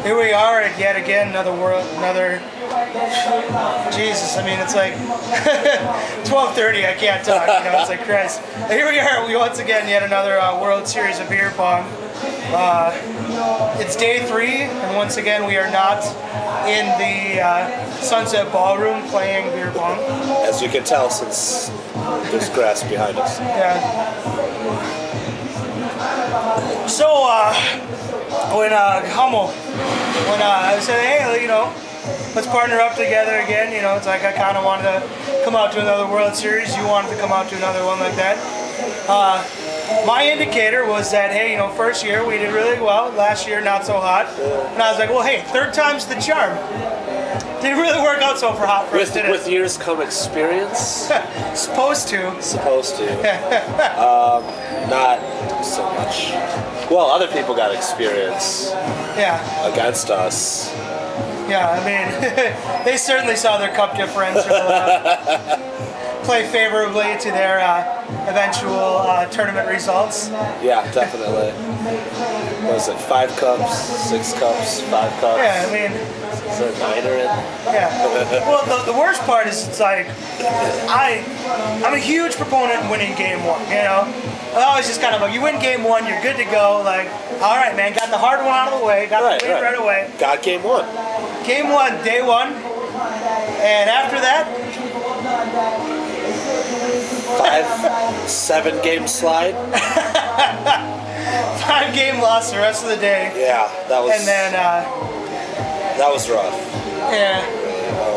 Here we are at yet again another Jesus, I mean, it's like 12:30, I can't talk, you know, it's like Christ. Here we are, once again, yet another World Series of beer pong. It's day 3, and once again we are not in the Sunset Ballroom playing beer pong. As you can tell, since there's grass behind us. Yeah. So, when Hummel, I said, hey, you know, let's partner up together again, you know, it's like I kind of wanted to come out to another World Series, you wanted to come out to another one like that. My indicator was that, hey, you know, first year we did really well, last year not so hot, and I was like, well, hey, third time's the charm. Didn't really work out so for hot for us, did it? With years come experience? Supposed to. Supposed to. Not so much. Well, other people got experience. Yeah. Against us. Yeah, I mean, they certainly saw their cup differential play favorably to their eventual tournament results. Yeah, definitely. What was it, 5 cups, 6 cups, 5 cups? Yeah, I mean... Is there a 9er in? Yeah. Well, the worst part is it's like, I'm a huge proponent in winning game 1, you know? I always just kind of like, you win game 1, you're good to go, like, all right, man, got the hard one out of the way, got the win right away. Got game 1. Game 1, day 1, and after that... 7 game slide. 5 game loss the rest of the day. Yeah, that was... And then... that was rough. Yeah.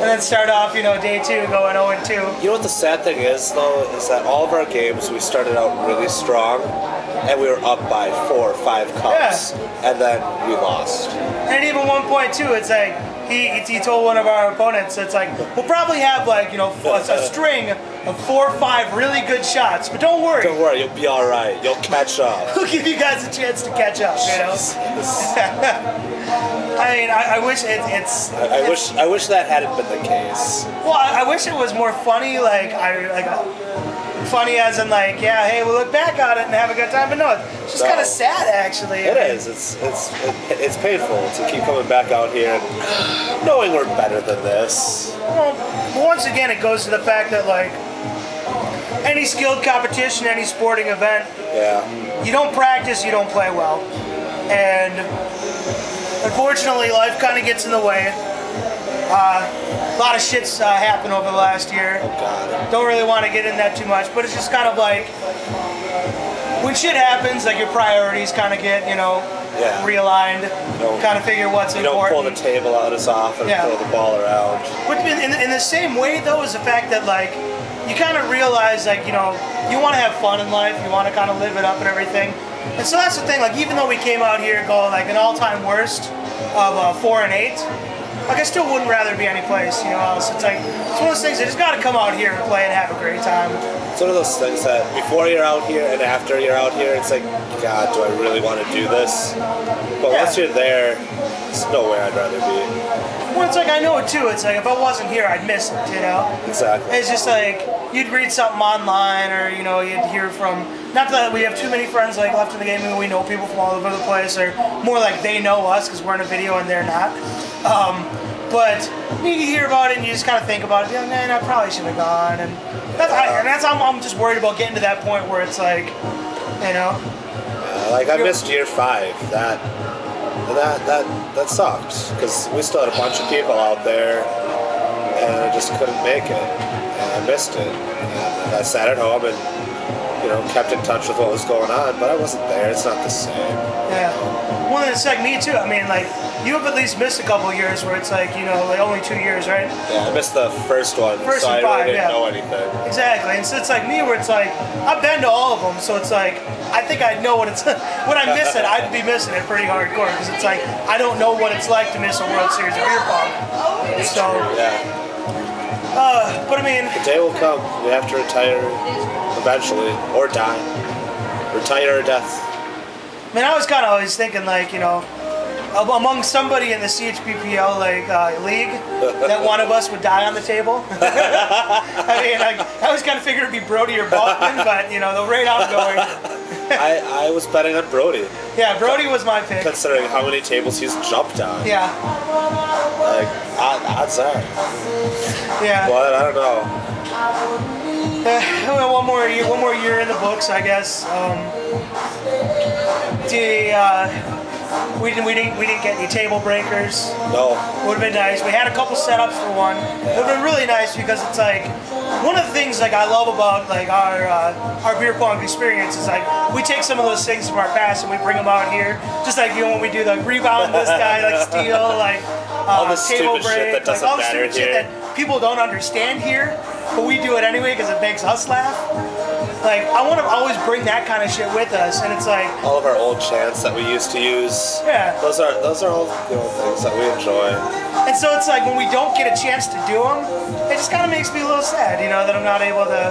And then start off, you know, day 2 going 0-2. You know what the sad thing is, though, is that all of our games we started out really strong, and we were up by 4 or 5 cups, and then we lost. And even one point too, it's like he told one of our opponents, it's like we'll probably have like, you know, a string of 4 or 5 really good shots, but don't worry. Don't worry, you'll be all right. You'll catch up. We'll give you guys a chance to catch up, you know. I mean, I wish I wish that hadn't been the case. Well, I wish it was more funny, funny as in like, yeah, hey, we'll look back on it and have a good time. But no, it's just kind of sad, actually. It is. It's painful to keep coming back out here and knowing we're better than this. Well, once again, it goes to the fact that like any skilled competition, any sporting event, you don't practice, you don't play well, and unfortunately, life kind of gets in the way. A lot of shit's happened over the last year. Oh, God. Don't really want to get in that too much, but it's just kind of like, when shit happens, like your priorities kind of get, you know, realigned, kind of figure what's important. You don't pull the table out as often and throw the ball around. But in the same way, though, is the fact that, like, you kind of realize, like, you know, you want to have fun in life, you want to kind of live it up and everything. And so that's the thing, like, even though we came out here going, like, an all-time worst of 4 and 8, like, I still wouldn't rather be any place, you know, else. It's like, it's one of those things, I just got to come out here and play and have a great time. It's one of those things that before you're out here and after you're out here, it's like, God, do I really want to do this? But once you're there, there's nowhere I'd rather be. Well, it's like, I know it too. It's like, if I wasn't here, I'd miss it, you know? Exactly. It's just like, you'd read something online or, you know, you'd hear from, not that we have too many friends like left in the game and we know people from all over the place, or more like they know us because we're in a video and they're not. But you hear about it and you just kind of think about it, you're like, man, I probably should have gone. And I'm just worried about getting to that point where it's like, you know. Like, I missed year 5. That sucked, because we still had a bunch of people out there and I just couldn't make it, and I missed it, and I sat at home and, you know, kept in touch with what was going on, but I wasn't there. It's not the same. Yeah. Well, it's like me too. I mean, like, you have at least missed a couple of years where it's like, you know, like only 2 years, right? Yeah, I missed the first one, so I really didn't know anything. Exactly, and so it's like me where it's like, I've been to all of them, so it's like, I think I know what it's, when I miss it, I'd be missing it pretty hardcore, because it's like, I don't know what it's like to miss a World Series of beer pong. So, but I mean... The day will come, we have to retire eventually, or die. Retire or death. I mean, I was kind of always thinking, like, you know, among somebody in the CHPPL league that one of us would die on the table. I mean, I was kind of figuring it'd be Brody or Bachman, but you know, the rate I'm going. I was betting on Brody. Yeah, Brody was my pick. Considering how many tables he's jumped on. Yeah. Like, odds are. Yeah. But I don't know. One more year in the books, I guess. We didn't get any table breakers. No. Would have been nice. We had a couple setups for one. It would have been really nice because it's like one of the things like I love about like our beer pong experience is like we take some of those things from our past and we bring them out here. Just like, you know, when we do the rebound this guy, like steal, like all the table stupid break, shit that doesn't like all the matter stupid shit here. that people don't understand here, but we do it anyway because it makes us laugh. Like, I want to always bring that kind of shit with us, and it's like all of our old chants that we used to use. Yeah. Those are all things that we enjoy. And so it's like when we don't get a chance to do them, it just kind of makes me a little sad, you know, that I'm not able to,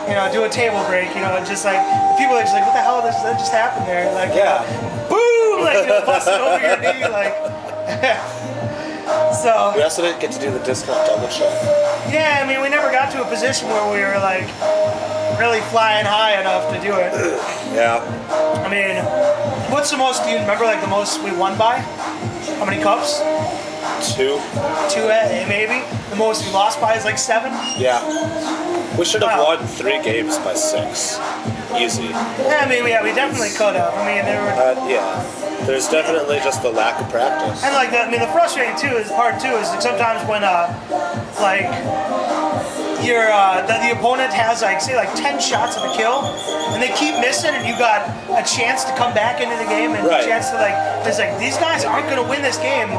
you know, do a table break, you know, and just like people are just like, what the hell that just happened there? Like, yeah, boom, like, you know, busting over your knee, like. So. We also didn't get to do the discount double check. Yeah, I mean, we never got to a position where we were like really flying high enough to do it. Yeah. I mean, what's the most? Do you remember like the most we won by? How many cups? 2. 2, maybe. The most we lost by is like 7. Yeah. We should have won 3 games by 6. Easy. Yeah, I mean, we definitely could have. I mean, there were. Yeah. There's definitely just the lack of practice. And like, the frustrating part too is like sometimes when like your the opponent has like say like 10 shots of a kill, and they keep missing, and you got a chance to come back into the game and a chance to like, it's like these guys aren't gonna win this game,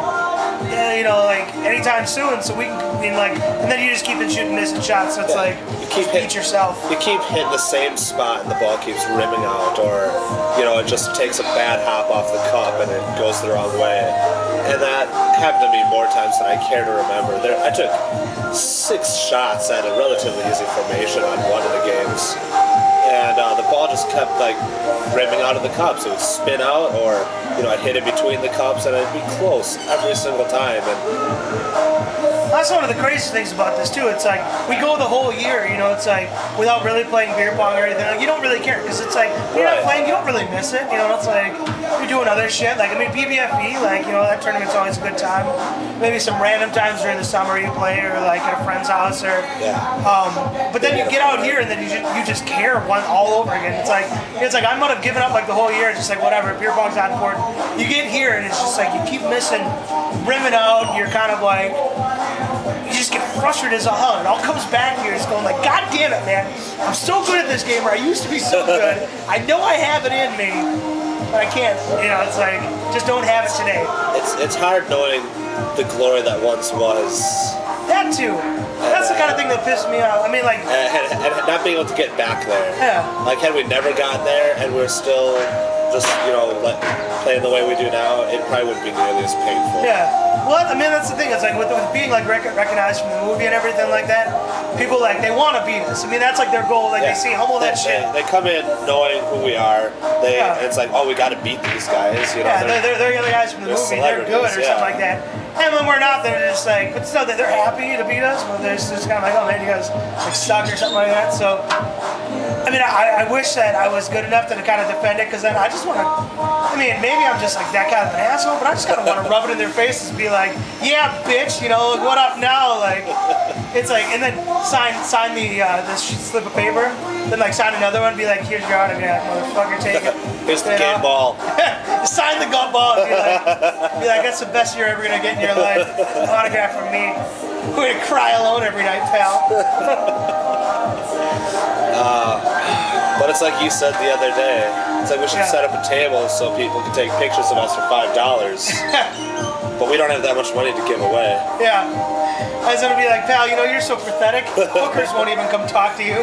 you know, like anytime soon. So we can, I mean, like, and then you just keep shooting missing shots. So it's like you keep beat yourself. You keep hitting the same spot, and the ball keeps rimming out, or you know, it just takes a bad hop off the cup and it goes the wrong way. And that happened to me more times than I care to remember. I took 6 shots at a relatively easy formation on one of the games, and the ball just kept like rimming out of the cups. It would spin out, or you know, I'd hit it between the cups, and I'd be close every single time. And that's one of the craziest things about this too. It's like we go the whole year, you know. It's like without really playing beer pong or anything. Like, you don't really care because it's like when you're not playing, you don't really miss it. You know, it's like you're doing other shit. Like, I mean, BBFB, like, you know, that tournament's always a good time. Maybe some random times during the summer you play, or like at a friend's house, or but then you get out here and then you just care all over again. It's like I might have given up like the whole year, just like whatever, beer pong's not important. You get here and it's just like you keep missing, rimming out. You're kind of like. You just get frustrated as hell. It all comes back here. It's going like, God damn it, man! I'm so good at this game, or I used to be so good. I know I have it in me, but I can't. You know, it's like just don't have it today. It's hard knowing the glory that once was. That too. That's the kind of thing that pissed me off. I mean, like, and not being able to get back there. Yeah. Like, had we never gotten there and we're still just, you know, playing the way we do now, it probably wouldn't be nearly as painful. Yeah. Well, I mean, that's the thing. It's like with being like recognized from the movie and everything like that. People like they want to beat us. I mean, that's like their goal. Like they see Hummel that shit. They come in knowing who we are. It's like, oh, we got to beat these guys. You know, they're the other guys from the movie. They're good or something like that. And when we're not, they're just like, but still, they're happy to beat us. But they're just kind of like, oh man, you guys like suck or something like that. So, I mean, I wish that I was good enough to kind of defend it, because then I just want to. I mean, maybe I'm just like that kind of an asshole, but I just kind of want to rub it in their faces and be like, yeah, bitch, you know, what up now? Like, it's like, and then sign the this slip of paper, then like sign another one, and be like, here's your autograph, motherfucker, take it. Here's the game ball. Sign the gut ball and be like, that's the best you're ever gonna get in your life. An autograph from me. We're gonna cry alone every night, pal. But it's like you said the other day. It's like we should set up a table so people can take pictures of us for $5. But we don't have that much money to give away. Yeah. I was gonna be like, pal, you know, you're so pathetic. Hookers won't even come talk to you.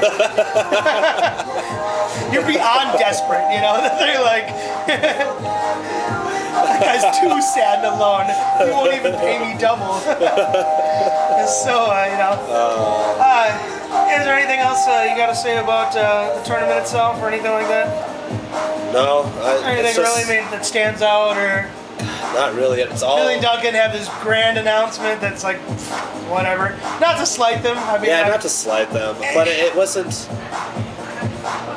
You're beyond desperate, you know? They're like, that guy's too sad and alone. He won't even pay me double. So, you know. Is there anything else you got to say about the tournament itself or anything like that? No. Anything really that stands out, or Not really. It's all. Billy and Duncan have this grand announcement that's like, whatever. Not to slight them. I mean, Yeah, not to slight them, but it wasn't.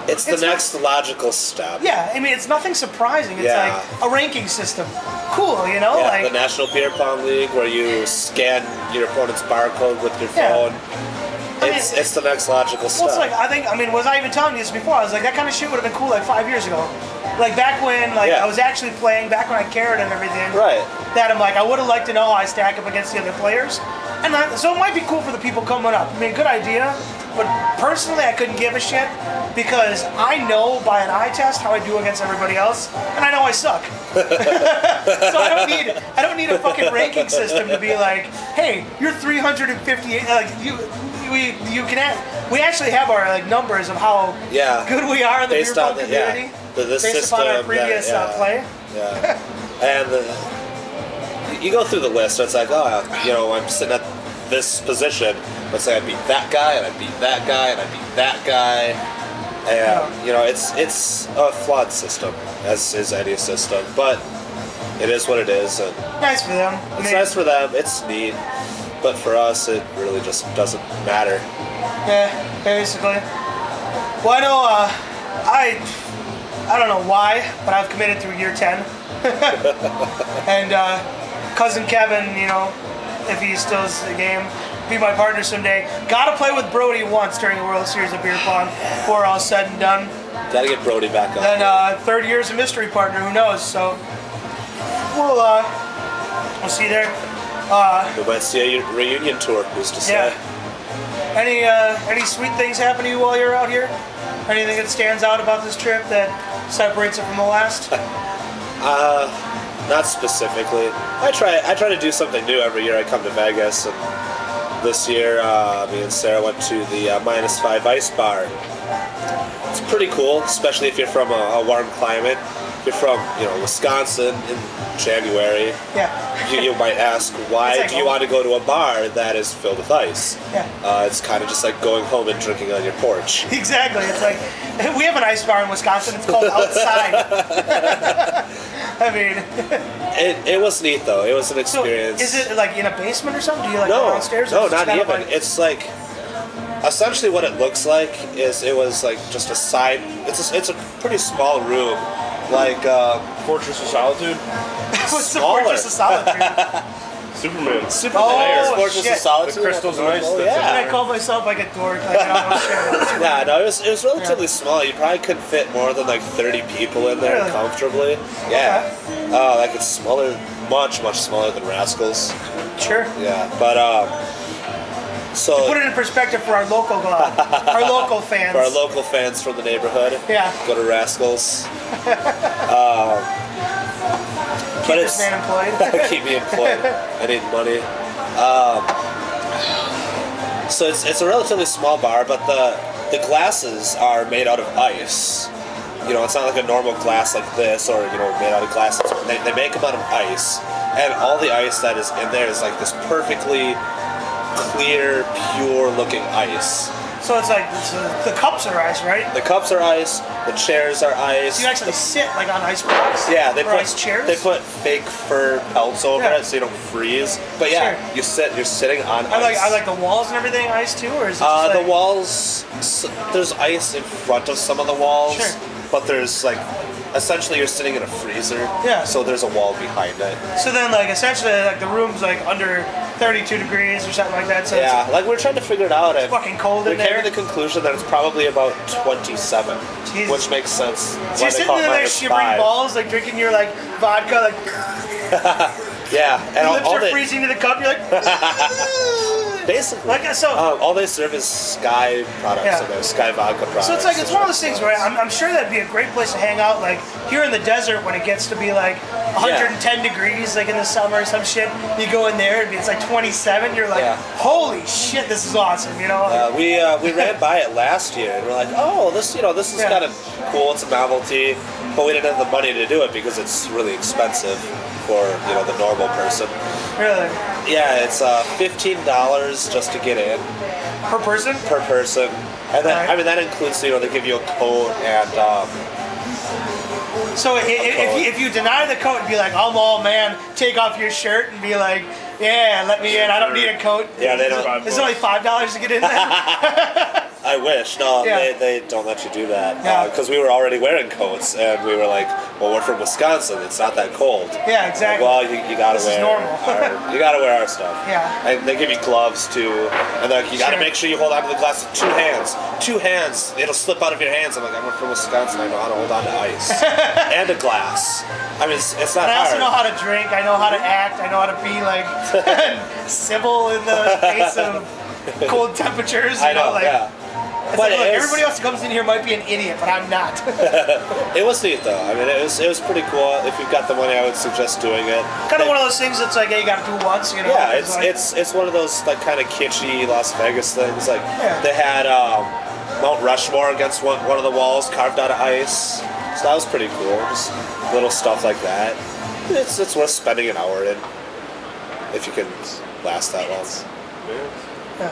It's the next logical step. Yeah, I mean, it's nothing surprising. It's Yeah. like a ranking system. Cool, you know? Yeah, like the National Beer Pong League, where you scan your opponent's barcode with your phone. It's the next logical step. Well, it's like, I mean, was I even telling you this before? I was like, that kind of shit would have been cool like 5 years ago. Like back when I was actually playing, back when I cared and everything. Right. That I'm like, I would have liked to know how I stack up against the other players. And so it might be cool for the people coming up. I mean, good idea. But personally, I couldn't give a shit because I know by an eye test how I do against everybody else, and I know I suck. So I don't need a fucking ranking system to be like, hey, you're 358. Like we actually have our like numbers of how good we are in the beer pong community based upon our previous play. Yeah, and you go through the list. It's like, I'm sitting at this position. Let's say I beat that guy, and I beat that guy, and I beat that guy. And it's a flawed system, as is any system, but it is what it is. And nice for them. It's nice for them. It's neat, but for us, it really just doesn't matter. Yeah, basically. Well, I know I don't know why, but I've committed through year 10, and cousin Kevin, if he still is the game, be my partner someday. Gotta play with Brody once during the World Series of Beer Pong before all said and done. Gotta get Brody back up. Then third year's a mystery partner, who knows? So we'll see there. We might see a reunion tour, who's to say. Yeah. Any sweet things happen to you while you're out here? Anything that stands out about this trip that separates it from the last? Not specifically. I try to do something new every year I come to Vegas, and this year me and Sarah went to the -5 ice bar. It's pretty cool, especially if you're from a warm climate. If you're from Wisconsin in January. Yeah. You might ask, why do you want to go to a bar that is filled with ice? Yeah. It's kind of just like going home and drinking on your porch. Exactly. It's like, we have an ice bar in Wisconsin. It's called Outside. I mean... It was neat, though. It was an experience. So is it like in a basement or something? Do you go downstairs? No, not even. It's like... Essentially what it looks like is it was like just a side... It's a pretty small room. Like Fortress of Solitude? What's the Fortress of Solitude? Superman. Fortress of Solitude. The crystals and ice. I call myself like a dork. Like, yeah, no, it was relatively small. You probably couldn't fit more than like 30 people in there comfortably. Yeah. Okay. Like it's smaller, much smaller than Rascals. Sure. Yeah, but so to put it in perspective for our local fans. For our local fans from the neighborhood. Yeah. Go to Rascals. Keep this man employed. Keep me employed. I need money. So it's a relatively small bar, but the glasses are made out of ice. It's not like a normal glass like this, or made out of glass. They make them out of ice, and all the ice that is in there is like this perfectly clear, pure-looking ice. So it's like the cups are ice, right? The cups are ice. The chairs are ice. So you actually sit like on ice blocks. Yeah, they put ice chairs. They put fake fur pelts over it so you don't freeze. But yeah, you're sitting on ice. I like the walls and everything ice too, or is it just the walls? There's ice in front of some of the walls. Sure. But there's like, essentially you're sitting in a freezer. Yeah. So there's a wall behind it. So then like essentially like the room's like under 32 degrees or something like that. So yeah, like we're trying to figure it out. It's fucking cold in there. We came to the conclusion that it's probably about 27, which makes sense. So you're sitting in there shivering balls, like drinking your like vodka, like. Yeah, and your lips are freezing to the cup. You're like. Basically, all they serve is Sky products, so there's Sky vodka products. So it's one of those things where I'm sure that'd be a great place to hang out, like here in the desert when it gets to be like 110 degrees, like in the summer or some shit. You go in there and it's like 27. You're like, holy shit, this is awesome, we ran by it last year and we're like, oh, this is kind of cool. It's a novelty, but we didn't have the money to do it because it's really expensive for the normal person. Really? Yeah, it's $15 just to get in. Per person? Per person. And then, that includes, they give you a coat and So if you deny the coat and be like, I'm all man, take off your shirt and be like, yeah, let me in. I don't need a coat. Yeah, they don't. It's only $5 to get in there. I wish. No, Yeah. they don't let you do that. Yeah. Because we were already wearing coats, and we were like, well, we're from Wisconsin. It's not that cold. Yeah, exactly. Well, you gotta This is wear normal. you gotta wear our stuff. Yeah. And they give you gloves too, and they're like, you gotta Sure. make sure you hold on to the glass with 2 hands. 2 hands. It'll slip out of your hands. I'm like, I'm from Wisconsin. I know how to hold on to ice and a glass. I mean, it's not And I also hard. know how to drink. I know how to act. I know how to be like civil in the face of cold temperatures. You I know. like, Yeah. It's But like, look, it is- everybody else who comes in here might be an idiot, but I'm not. It was neat though. I mean, it was pretty cool. If you've got the money, I would suggest doing it. Kind of one of those things that's like, hey, you got to do once, you know? Yeah, like, it's one of those like kind of kitschy Las Vegas things. Like Yeah. they had Mount Rushmore against one of the walls carved out of ice. So that was pretty cool. Just little stuff like that. It's worth spending an hour in if you can last that long. Yeah,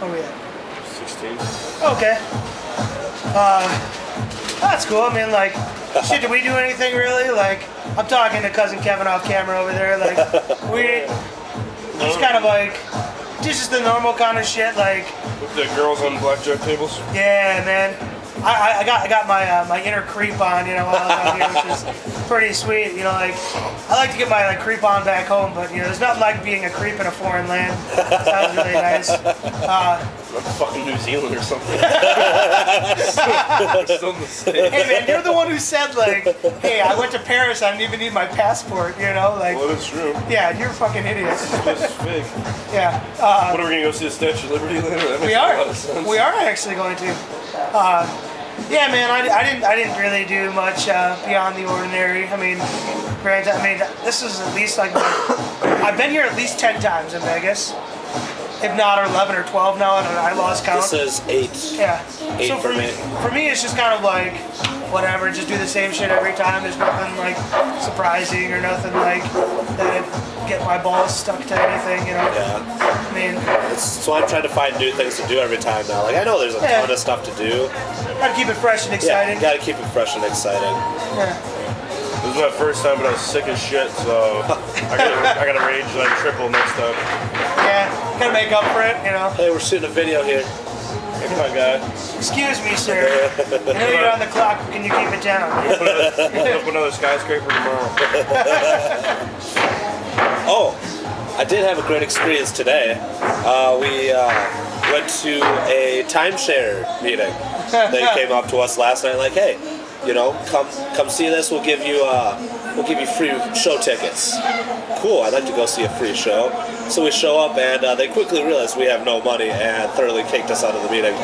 Oh yeah. 16. Okay. That's cool. I mean, like, shit, did we do anything really? Like, I'm talking to cousin Kevin off camera over there. Like, we just kind of like, just the normal kind of shit. Like, With the girls on blackjack tables. yeah, man. I got my inner creep on, you know, while I was out here, which is pretty sweet. You know, like, I like to get my like creep on back home, but you know, there's nothing like being a creep in a foreign land. That was really nice. Like fucking New Zealand or something. Still in the States. Hey man, you're the one who said like, hey, I went to Paris, I didn't even need my passport, you know, like, Well, that's true. yeah, you're a fucking idiot. This is fake. Yeah, What are we gonna go see the Statue of Liberty later? That makes we a are. lot of sense. We are actually going to. Yeah, man, I didn't really do much beyond the ordinary. I mean, granted, this is at least like I've been here at least 10 times in Vegas, if not or 11 or 12 now, and I lost count. This is 8. Yeah. 8 So for me. For me, it's just kind of like whatever. Just do the same shit every time. There's nothing like surprising or nothing like that get my balls stuck to anything. You know. Yeah. I mean, So I'm trying to find new things to do every time now. Like I know there's a Yeah. ton of stuff to do. gotta keep it fresh and Yeah, exciting. you gotta keep it fresh and exciting. Yeah. This is my first time, but I was sick as shit, so I gotta rage like triple next time. Yeah. Gotta make up for it. You know. Hey, we're shooting a video here. Hey, come on, guy. Excuse me, sir. I know you're on the clock. But can you keep it down? Put up another skyscraper tomorrow. Oh, I did have a great experience today. We went to a timeshare meeting. They came up to us last night like, hey, you know, come see this. We'll give you free show tickets. Cool, I'd like to go see a free show. So we show up and they quickly realized we have no money and thoroughly kicked us out of the meeting.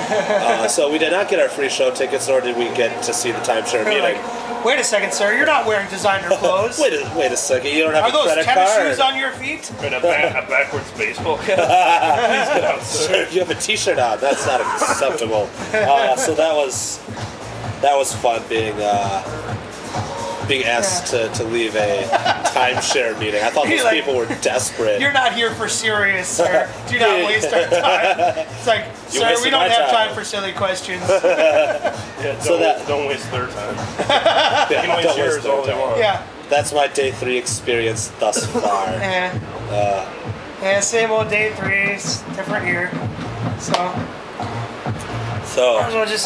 So we did not get our free show tickets, nor did we get to see the timeshare They're meeting. like, wait a second, sir. You're not wearing designer clothes. Wait a second, you don't have Are a those credit tennis card? shoes on your feet? And a backwards baseball cap. Please get out, sir. You have a T-shirt on. That's not acceptable. So that was fun being asked to leave a timeshare meeting. I thought You're those like, people were desperate. You're not here for serious, sir. Do not waste our time. It's like, You sir, we wasted don't my have time. time for silly questions. Yeah, So don't waste their time. Yeah, They can don't waste waste yours their all they time. want. Yeah. That's my day 3 experience thus far. Yeah, same old day 3, different year. So, might as So well just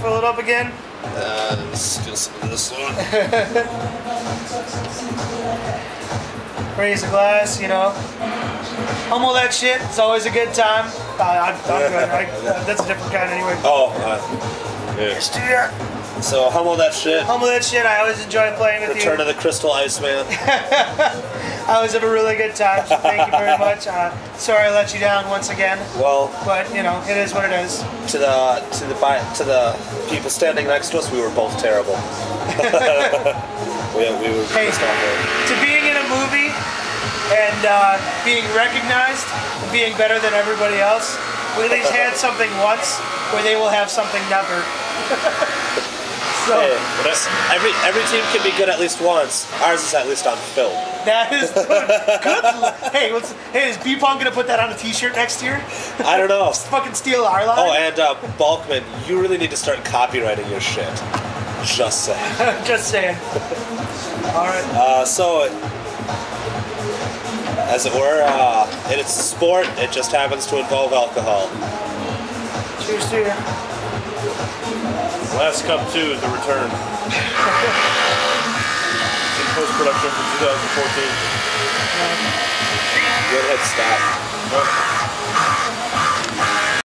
fill it up again. let's do some of this one. Raise a glass, you know. Hummel that shit. It's always a good time. I'm good. That's a different kind anyway. Oh, Let's do that. so Hummel that shit. Hummel that shit. I always enjoy playing with Return you. of the Crystal Iceman. I always have a really good time. So thank you very much. Sorry I let you down once again, Well, but you know it is what it is. to the people standing next to us, we were both terrible. we were Hey, just not good. to being in a movie and being recognized, and being better than everybody else, we at least had something once where they will have something never. So Hey, every team can be good at least once. Ours is at least on film. that is good. Hey, is B-Pong gonna put that on a T-shirt next year? I don't know. Fucking steal our line. Oh, and Balkman, you really need to start copywriting your shit. Just saying. Just saying. All right. So, as it were, in its sport, it just happens to involve alcohol. Cheers to you. Last Cup 2 is the return. In post-production for 2014. Good head stop. Well,